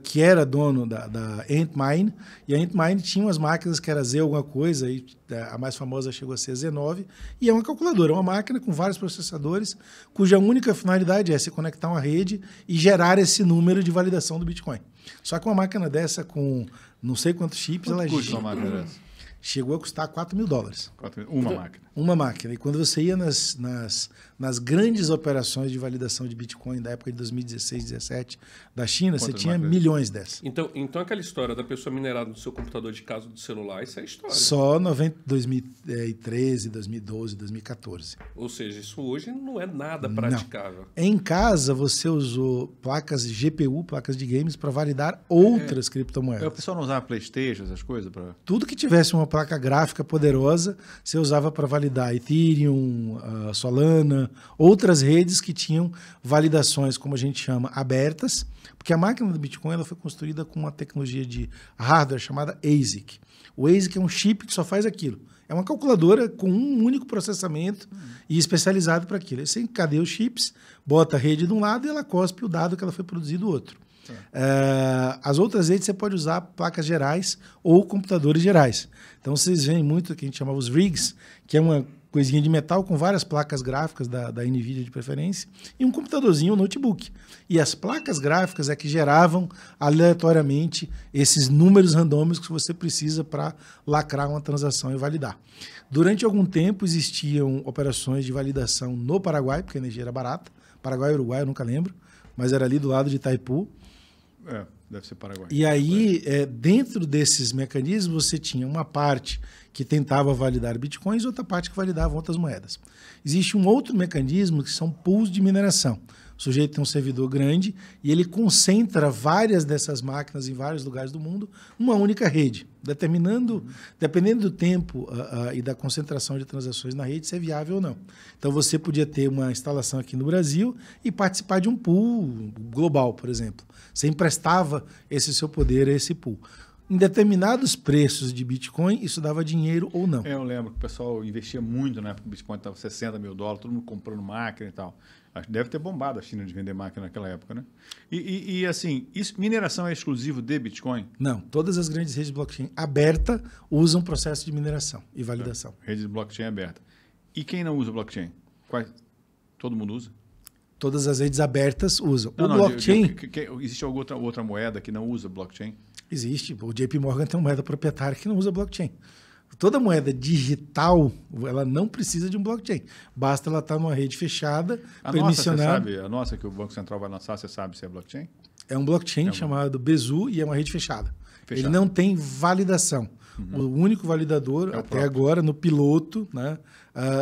S3: que era dono da Antmine, e a Antmine tinha umas máquinas que era Z alguma coisa, e a mais famosa chegou a ser Z9, e é uma calculadora, uma máquina com vários processadores, cuja única finalidade é se conectar a uma rede e gerar esse número de validação do Bitcoin. Só que uma máquina dessa com não sei quantos chips,
S2: Quanto custa uma máquina dessa?
S3: Chegou a custar $4 mil.
S2: Uma máquina.
S3: Uma máquina. E quando você ia nas grandes operações de validação de Bitcoin da época de 2016, 2017 da China, você tinha milhões dessas.
S1: Então aquela história da pessoa minerar no seu computador de casa do celular, isso é história.
S3: Só 2013, 2012, 2014.
S1: Ou seja, isso hoje não é nada praticável.
S3: Não. Em casa, você usou placas de GPU, placas de games, para validar outras criptomoedas.
S2: O pessoal não usava PlayStation, essas coisas?
S3: Tudo que tivesse uma placa gráfica poderosa, você usava para validar Ethereum, Solana, outras redes que tinham validações, como a gente chama, abertas, porque a máquina do Bitcoin ela foi construída com uma tecnologia de hardware chamada ASIC. O ASIC é um chip que só faz aquilo. É uma calculadora com um único processamento e especializado para aquilo. Aí você encadeia os chips, bota a rede de um lado e ela cospe o dado que ela foi produzido do outro. As outras redes você pode usar placas gerais ou computadores gerais. Então vocês veem muito o que a gente chamava os rigs, que é uma coisinha de metal com várias placas gráficas da NVIDIA de preferência e um computadorzinho, um notebook. E as placas gráficas é que geravam aleatoriamente esses números randômicos que você precisa para lacrar uma transação e validar. Durante algum tempo existiam operações de validação no Paraguai, porque a energia era barata. Paraguai e Uruguai, eu nunca lembro, mas era ali do lado de Itaipu.
S2: Deve ser Paraguai.
S3: E aí, dentro desses mecanismos, você tinha uma parte que tentava validar bitcoins e outra parte que validava outras moedas. Existe um outro mecanismo que são pools de mineração. O sujeito tem um servidor grande e ele concentra várias dessas máquinas em vários lugares do mundo numa única rede, dependendo do tempo e da concentração de transações na rede, se é viável ou não. Então, você podia ter uma instalação aqui no Brasil e participar de um pool global, por exemplo. Você emprestava esse seu poder a esse pool. Em determinados preços de Bitcoin, isso dava dinheiro ou não.
S2: Eu lembro que o pessoal investia muito na época que o Bitcoin estava $60 mil, todo mundo comprando máquina e tal. Deve ter bombado a China de vender máquina naquela época, né? E assim, mineração é exclusivo de Bitcoin?
S3: Não. Todas as grandes redes de blockchain aberta usam processo de mineração e validação.
S2: Rede de blockchain aberta. E quem não usa blockchain? Todo mundo usa?
S3: Todas as redes abertas usam. Blockchain...
S2: Existe alguma outra moeda que não usa blockchain?
S3: Existe. O JP Morgan tem uma moeda proprietária que não usa blockchain. Toda moeda digital, ela não precisa de um blockchain. Basta ela estar numa rede fechada, permissionada.
S2: A nossa que o Banco Central vai lançar, você sabe se é blockchain?
S3: É um blockchain chamado Besu e é uma rede fechada. Ele não tem validação. O único validador, até agora, no piloto, né,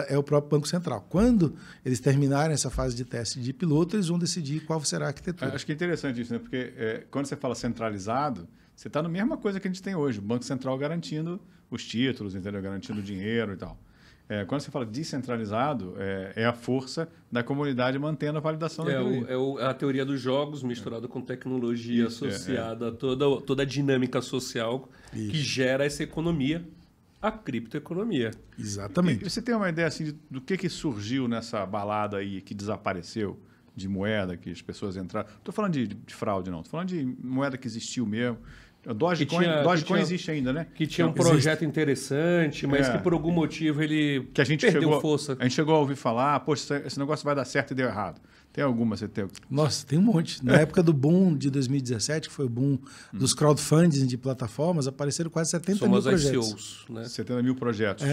S3: é o próprio Banco Central. Quando eles terminarem essa fase de teste de piloto, eles vão decidir qual será a arquitetura.
S2: Acho que é interessante isso, né? Porque quando você fala centralizado, você está na mesma coisa que a gente tem hoje. O Banco Central garantindo os títulos, entendeu? Garantindo o dinheiro e tal. Quando você fala descentralizado, é a força da comunidade mantendo a validação daquilo.
S1: É a teoria dos jogos misturada com tecnologia associada a toda a dinâmica social que gera essa economia, a criptoeconomia.
S3: Exatamente.
S2: E você tem uma ideia assim, do que surgiu nessa balada aí que desapareceu, de moeda que as pessoas entraram? Não estou falando de fraude, não. Estou falando de moeda que existiu mesmo. Dogecoin existe ainda, né?
S1: Que tinha um projeto interessante, mas que por algum motivo ele perdeu força.
S2: A gente chegou a ouvir falar, poxa, esse negócio vai dar certo e deu errado. Tem alguma? Você tem?
S3: Nossa, tem um monte. Na época do boom de 2017, que foi o boom dos crowdfunding de plataformas, apareceram quase 70 mil projetos.
S1: ICOs, né?
S2: 70 mil projetos.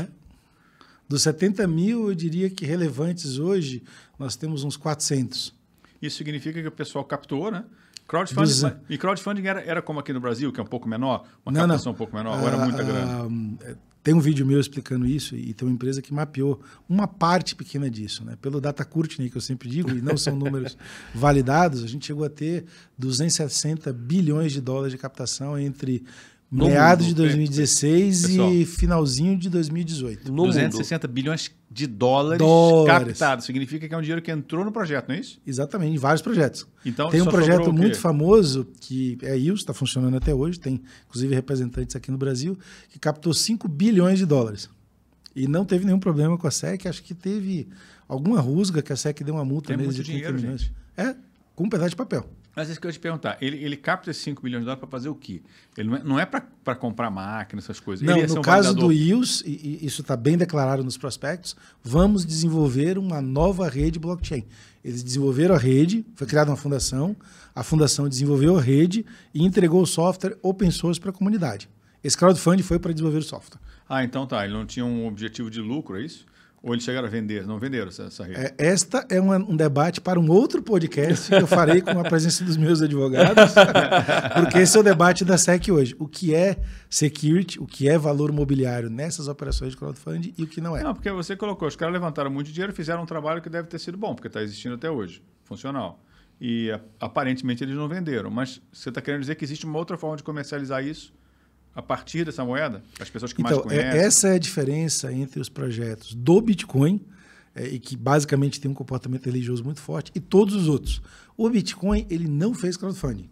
S3: Dos 70 mil, eu diria que relevantes hoje, nós temos uns 400.
S2: Isso significa que o pessoal captou, né? Crowdfunding era como aqui no Brasil, que é um pouco menor? Captação um pouco menor? Ou era muita grande?
S3: Tem um vídeo meu explicando isso e tem uma empresa que mapeou uma parte pequena disso. Né? Pelo data Courtney, que eu sempre digo, e não são números validados, a gente chegou a ter 260 bilhões de dólares de captação entre meados de 2016 e finalzinho de 2018.
S2: 260 bilhões de dólares captados. Significa que é um dinheiro que entrou no projeto, não é isso?
S3: Exatamente, em vários projetos.
S2: Então,
S3: tem um projeto muito famoso, que é IOS, está funcionando até hoje, tem inclusive representantes aqui no Brasil, que captou 5 bilhões de dólares. E não teve nenhum problema com a SEC, acho que teve alguma rusga que a SEC deu uma multa neles de 30 milhões.
S2: Gente.
S3: Com um pedaço de papel.
S2: Mas isso que eu ia te perguntar, ele capta esses 5 bilhões de dólares para fazer o quê? Ele não é para comprar máquina, essas coisas.
S3: Não, no caso do IOS, e isso está bem declarado nos prospectos, vamos desenvolver uma nova rede blockchain. Eles desenvolveram a rede, foi criada uma fundação, a fundação desenvolveu a rede e entregou o software open source para a comunidade. Esse crowdfunding foi para desenvolver o software.
S2: Então tá, ele não tinha um objetivo de lucro, é isso? Ou eles chegaram a vender? Não venderam essa rede?
S3: Esta é um debate para um outro podcast que eu farei com a presença dos meus advogados, porque esse é o debate da SEC hoje. O que é security, o que é valor imobiliário nessas operações de crowdfunding e o que não é.
S2: Não, porque você colocou, os caras levantaram muito dinheiro e fizeram um trabalho que deve ter sido bom, porque está existindo até hoje, funcional. E aparentemente eles não venderam. Mas você está querendo dizer que existe uma outra forma de comercializar isso? A partir dessa moeda? As pessoas que mais conhecem?
S3: Essa é a diferença entre os projetos do Bitcoin, e que basicamente tem um comportamento religioso muito forte, e todos os outros. O Bitcoin ele não fez crowdfunding.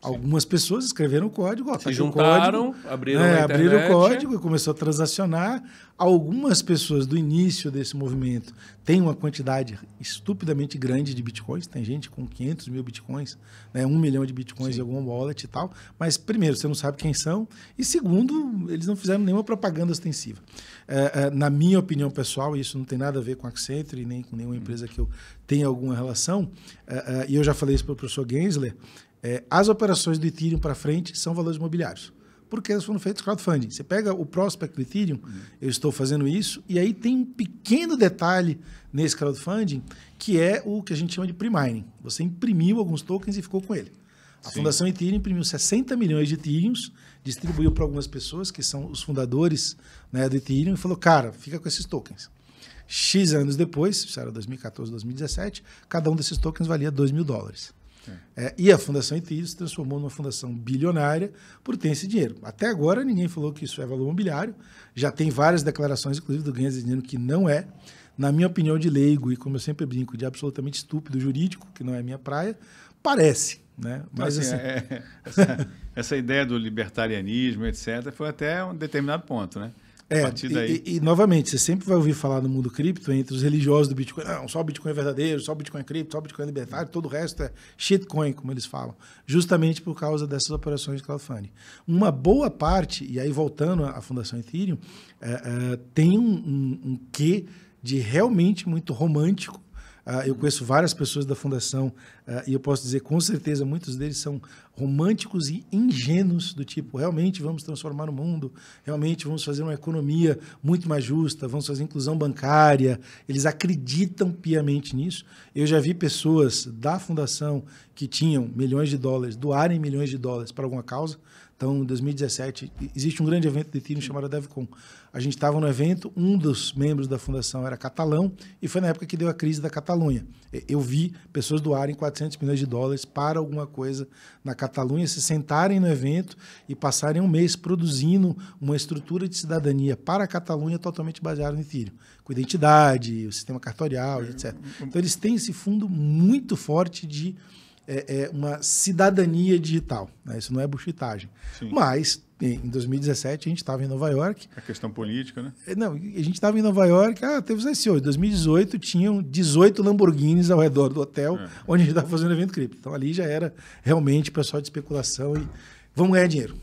S3: Sim. Algumas pessoas escreveram o código,
S1: se juntaram, abriram
S3: o código e começou a transacionar. Algumas pessoas do início desse movimento têm uma quantidade estupidamente grande de bitcoins. Tem gente com 500 mil bitcoins, 1 milhão de bitcoins em alguma wallet e tal. Mas, primeiro, você não sabe quem são. E, segundo, eles não fizeram nenhuma propaganda ostensiva. Na minha opinião pessoal, isso não tem nada a ver com a Accenture nem com nenhuma empresa que eu tenha alguma relação. E eu já falei isso para o professor Gensler. As operações do Ethereum para frente são valores imobiliários, porque elas foram feitas crowdfunding. Você pega o prospect do Ethereum, eu estou fazendo isso, e aí tem um pequeno detalhe nesse crowdfunding, que é o que a gente chama de pre-mining. Você imprimiu alguns tokens e ficou com ele. A Fundação Ethereum imprimiu 60 milhões de Ethereums, distribuiu para algumas pessoas, que são os fundadores, né, do Ethereum, e falou, cara, fica com esses tokens. X anos depois, isso era 2014, 2017, cada um desses tokens valia $2 mil. E a Fundação Ethereum se transformou numa fundação bilionária por ter esse dinheiro. Até agora, ninguém falou que isso é valor imobiliário. Já tem várias declarações, inclusive do Gensler, dizendo que não é. Na minha opinião de leigo, e como eu sempre brinco, de absolutamente estúpido jurídico, que não é minha praia, parece. Né? Mas, assim,
S2: essa ideia do libertarianismo, etc., foi até um determinado ponto, né?
S3: E novamente, você sempre vai ouvir falar no mundo cripto entre os religiosos do Bitcoin. Não, só o Bitcoin é verdadeiro, só o Bitcoin é cripto, só o Bitcoin é libertário, todo o resto é shitcoin, como eles falam. Justamente por causa dessas operações de crowdfunding. Uma boa parte, e aí voltando à Fundação Ethereum, tem um quê de realmente muito romântico. Eu conheço várias pessoas da fundação e eu posso dizer com certeza muitos deles são românticos e ingênuos, do tipo, realmente vamos transformar o mundo, realmente vamos fazer uma economia muito mais justa, vamos fazer inclusão bancária. Eles acreditam piamente nisso. Eu já vi pessoas da fundação que tinham milhões de dólares, doarem milhões de dólares para alguma causa. Então, em 2017, existe um grande evento de Ethereum chamado DevCon. A gente estava no evento, um dos membros da fundação era catalão, e foi na época que deu a crise da Catalunha. Eu vi pessoas doarem $400 700 milhões de dólares para alguma coisa na Catalunha, se sentarem no evento e passarem um mês produzindo uma estrutura de cidadania para a Catalunha totalmente baseada no Ethereum, com identidade, o sistema cartorial, etc. Então, eles têm esse fundo muito forte de uma cidadania digital, né? Isso não é bullshitagem.
S2: Sim.
S3: Mas, em 2017, a gente estava em Nova York.
S2: A questão política, né?
S3: Não, a gente estava em Nova York, teve os ICOs. Em 2018, tinham 18 Lamborghinis ao redor do hotel onde a gente estava fazendo evento cripto. Então, ali já era realmente pessoal de especulação e vamos ganhar dinheiro.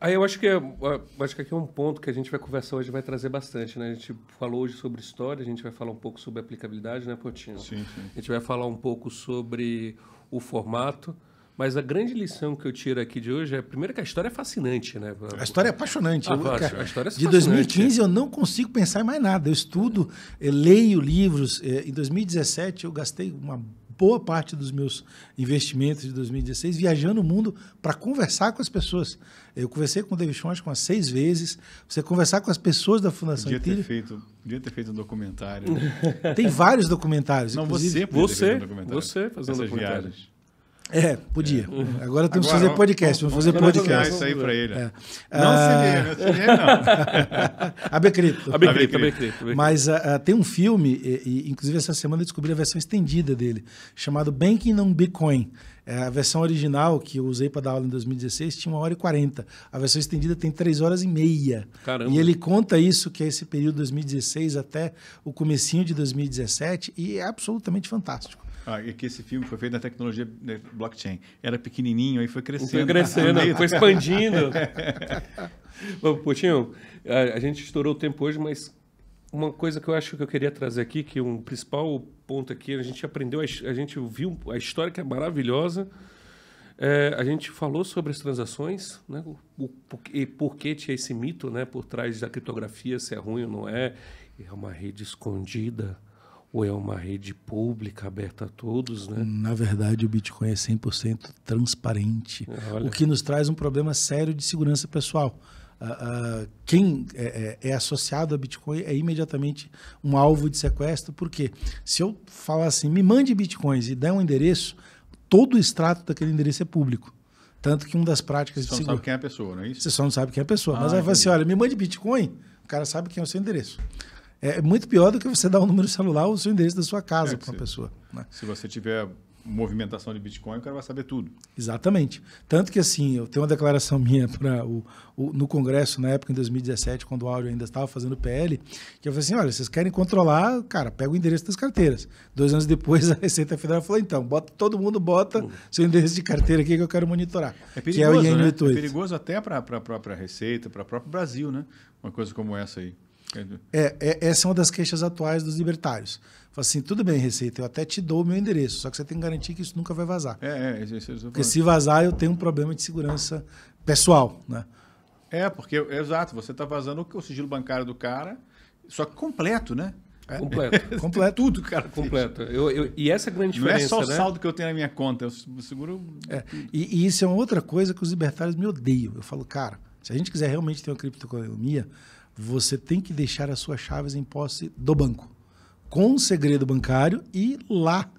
S1: Aí eu acho que aqui é um ponto que a gente vai conversar hoje, vai trazer bastante, né? A gente falou hoje sobre história, a gente vai falar um pouco sobre aplicabilidade, né, Potinho?
S2: Sim.
S1: A gente vai falar um pouco sobre o formato, mas a grande lição que eu tiro aqui de hoje é, primeiro, que a história é fascinante, né?
S3: A história é apaixonante.
S1: A história é
S3: de 2015 eu não consigo pensar em mais nada. Eu estudo, eu leio livros. Em 2017 eu gastei uma boa parte dos meus investimentos de 2016 viajando o mundo para conversar com as pessoas. Eu conversei com o David Schwartz umas 6 vezes. Você conversar com as pessoas da Fundação Ethereum.
S2: Podia ter feito um documentário.
S3: Tem vários documentários.
S2: Não,
S3: inclusive.
S1: Você fazendo
S2: essas viagens.
S3: Podia. Agora temos que fazer podcast. Vamos fazer podcast.
S2: Isso aí para ele.
S3: Não CVM, não. AB Cripto. Mas tem um filme, inclusive essa semana eu descobri a versão estendida dele, chamado Banking on Bitcoin. A versão original, que eu usei para dar aula em 2016, tinha 1h40. A versão estendida tem 3h30.
S1: Caramba.
S3: E ele conta isso, que é esse período de 2016 até o comecinho de 2017, e é absolutamente fantástico.
S2: E que esse filme foi feito na tecnologia blockchain. Era pequenininho, aí foi crescendo.
S1: Foi crescendo, foi expandindo. Bom, Potinho, a gente estourou o tempo hoje, mas uma coisa que eu acho que eu queria trazer aqui, que um principal ponto aqui, a gente aprendeu, a gente viu a história que é maravilhosa, a gente falou sobre as transações, né? Por que tinha esse mito, né? Por trás da criptografia, se é ruim ou não é uma rede escondida, ou é uma rede pública, aberta a todos, né?
S3: Na verdade, o Bitcoin é 100% transparente, o que nos traz um problema sério de segurança pessoal. Quem é associado a Bitcoin é imediatamente um alvo de sequestro, porque se eu falar assim, me mande Bitcoins e der um endereço, todo o extrato daquele endereço é público. Tanto que uma das práticas de segurança...
S2: Você só não sabe quem é a pessoa, não é isso?
S3: Você só não sabe quem é a pessoa. Mas vai falar assim, olha, me mande Bitcoin, o cara sabe quem é o seu endereço. É muito pior do que você dar o número celular ou o seu endereço da sua casa para uma pessoa. Né?
S2: Se você tiver movimentação de Bitcoin, o cara vai saber tudo.
S3: Exatamente. Tanto que, assim, eu tenho uma declaração minha no Congresso, na época, em 2017, quando o Áureo ainda estava fazendo PL, que eu falei assim, olha, vocês querem controlar, cara, pega o endereço das carteiras. 2 anos depois, a Receita Federal falou, então, todo mundo bota seu endereço de carteira aqui que eu quero monitorar.
S2: É perigoso,
S3: que é o IN 88.
S2: Né? É perigoso até para a própria Receita, para o próprio Brasil, né? Uma coisa como essa aí.
S3: Essa é uma das queixas atuais dos libertários. Fala assim, tudo bem, Receita, eu até te dou o meu endereço, só que você tem que garantir que isso nunca vai vazar. Porque se vazar, eu tenho um problema de segurança pessoal, né?
S2: Porque, exato, você está vazando o sigilo bancário do cara, só que completo, né?
S3: Completo.
S2: Tudo, cara.
S1: Completo. E essa é a grande diferença,
S2: não é só o
S1: né?
S2: saldo que eu tenho na minha conta, eu seguro...
S3: E isso é uma outra coisa que os libertários me odeiam. Eu falo, cara, se a gente quiser realmente ter uma criptoeconomia, você tem que deixar as suas chaves em posse do banco, com um segredo bancário e lá.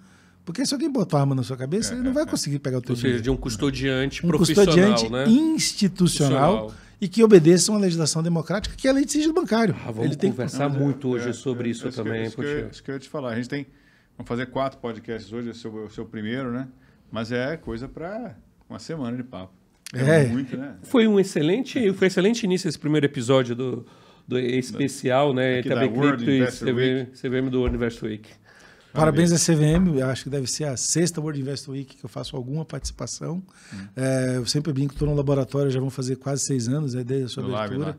S3: Porque se alguém botar uma arma na sua cabeça, ele não vai conseguir pegar o teu dinheiro.
S1: Ou seja, de um custodiante profissional,
S3: custodiante,
S1: né?
S3: institucional e que obedeça uma legislação democrática, que é a lei de sigilo bancário.
S1: Vamos conversar muito hoje sobre isso também.
S2: Isso que eu ia te falar. Vamos fazer 4 podcasts hoje, esse é o seu primeiro, né? Mas é coisa para uma semana de papo. Muito, né?
S1: Foi excelente início esse primeiro episódio do especial, né? AB Cripto e CVM do World Investor Week.
S3: Parabéns à CVM, eu acho que deve ser a 6ª World Investor Week que eu faço alguma participação. Eu sempre brinco, estou no laboratório, já vão fazer quase 6 anos, desde a sua abertura.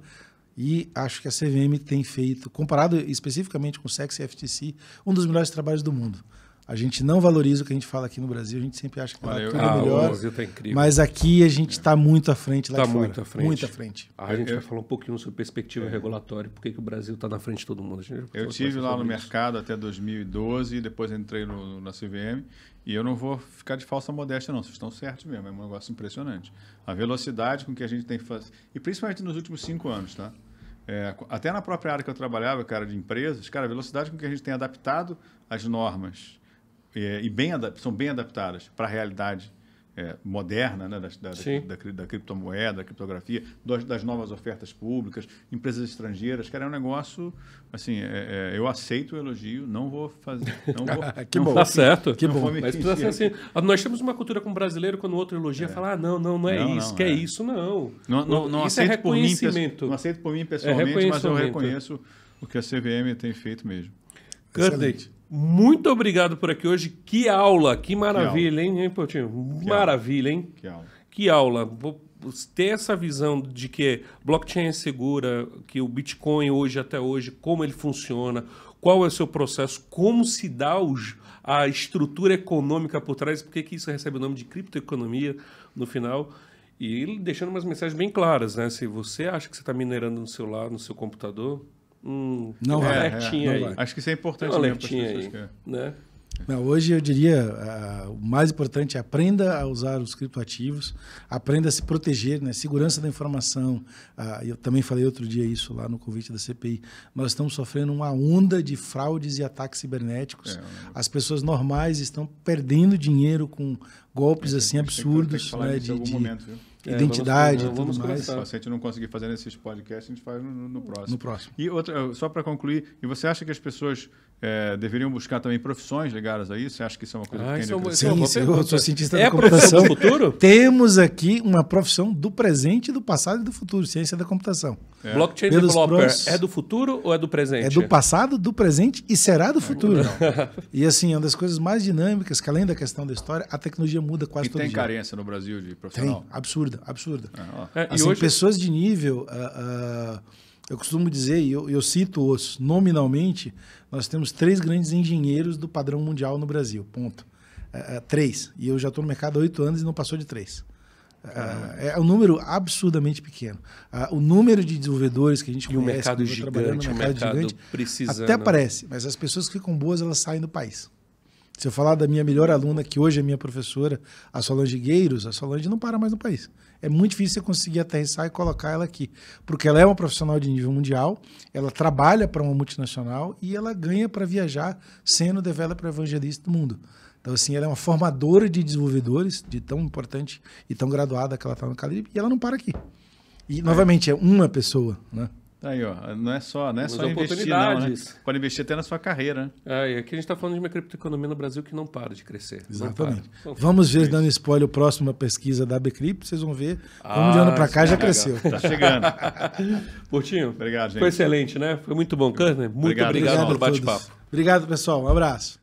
S3: E acho que a CVM tem feito, comparado especificamente com o SEX e FTC, um dos melhores trabalhos do mundo. A gente não valoriza o que a gente fala aqui no Brasil, a gente sempre acha que lá tudo é melhor. O Brasil tá incrível. Mas aqui a gente está muito à frente lá de fora. Muito à frente.
S1: A gente vai falar um pouquinho sobre perspectiva regulatória, por que o Brasil está na frente de todo mundo.
S2: Eu estive lá no mercado até 2012, depois entrei na CVM, e eu não vou ficar de falsa modéstia não, vocês estão certos mesmo, é um negócio impressionante. A velocidade com que a gente tem feito, e principalmente nos últimos 5 anos, tá? Até na própria área que eu trabalhava, cara, de empresas, cara, a velocidade com que a gente tem adaptado as normas são bem adaptadas para a realidade moderna, né, da criptomoeda, da criptografia, das novas ofertas públicas, empresas estrangeiras. Cara, é um negócio, assim, eu aceito o elogio, não vou fazer...
S3: Que bom.
S1: Tá certo.
S3: Que bom.
S1: Mas precisa ser assim. Nós temos uma cultura como brasileiro, quando o outro elogia, fala, não é isso, que é isso, não.
S2: Não
S1: isso é
S2: aceito por mim,
S1: reconhecimento.
S2: não aceito por mim pessoalmente, mas eu reconheço o que a CVM tem feito mesmo.
S1: Courtney, muito obrigado por aqui hoje. Que aula, que maravilha, hein, Portinho? Maravilha, hein? Que aula. Vou ter essa visão de que blockchain é segura, que o Bitcoin até hoje, como ele funciona, qual é o seu processo, como se dá a estrutura econômica por trás, por que isso recebe o nome de criptoeconomia no final. E ele deixando umas mensagens bem claras, né? Se você acha que você está minerando no celular, no seu computador...
S3: não vai.
S1: Alertinha aí.
S2: Acho que isso é importante
S1: mesmo
S2: para as pessoas.
S1: Né?
S3: Não, hoje eu diria, o mais importante é aprenda a usar os criptoativos, aprenda a se proteger, né? Segurança da informação. Eu também falei outro dia isso lá no convite da CPI. Nós estamos sofrendo uma onda de fraudes e ataques cibernéticos. As pessoas normais estão perdendo dinheiro com golpes assim absurdos, né? De identidade e tudo mais.
S2: Se a gente não conseguir fazer nesses podcasts, a gente faz no próximo.
S3: No próximo.
S2: E outra, só para concluir, e você acha que as pessoas deveriam buscar também profissões ligadas a isso? Você acha que isso é uma coisa que tem
S3: Sim, eu sou cientista da computação.
S1: É a profissão do futuro?
S3: Temos aqui uma profissão do presente, do passado e do futuro, ciência da computação.
S1: Blockchain developer é do futuro ou é do presente?
S3: É do passado, do presente e será do futuro. E assim, é uma das coisas mais dinâmicas, que além da questão da história, a tecnologia muda quase todo dia.
S2: E tem carência no Brasil de profissional?
S3: Tem, absurda.
S1: E hoje...
S3: pessoas de nível... eu costumo dizer, e eu cito-os nominalmente, nós temos 3 grandes engenheiros do padrão mundial no Brasil, ponto. 3. E eu já estou no mercado há 8 anos e não passou de 3. É um número absurdamente pequeno. O número de desenvolvedores que a gente conhece...
S1: E o mercado gigante, precisando.
S3: Até parece, mas as pessoas que ficam boas, elas saem do país. Se eu falar da minha melhor aluna, que hoje é minha professora, a Solange Gueiros, a Solange não para mais no país. É muito difícil você conseguir aterrissar e colocar ela aqui. Porque ela é uma profissional de nível mundial, ela trabalha para uma multinacional e ela ganha para viajar sendo developer evangelista do mundo. Então, assim, ela é uma formadora de desenvolvedores, de tão importante e tão graduada que ela está no Calibre, e ela não para aqui. E, novamente, é uma pessoa, né?
S2: Aí, ó, não é só investir, não, né? Pode investir até na sua carreira.
S1: E aqui a gente está falando de uma criptoeconomia no Brasil que não para de crescer.
S3: Exatamente. Vamos ver, dando spoiler, o próximo pesquisa da Bcrypto, vocês vão ver como de ano para cá já cresceu.
S2: Está chegando.
S1: Portinho,
S2: obrigado, gente.
S1: Foi excelente, né? Foi muito bom, Courtney. Muito obrigado pelo bate-papo.
S3: Obrigado, pessoal. Um abraço.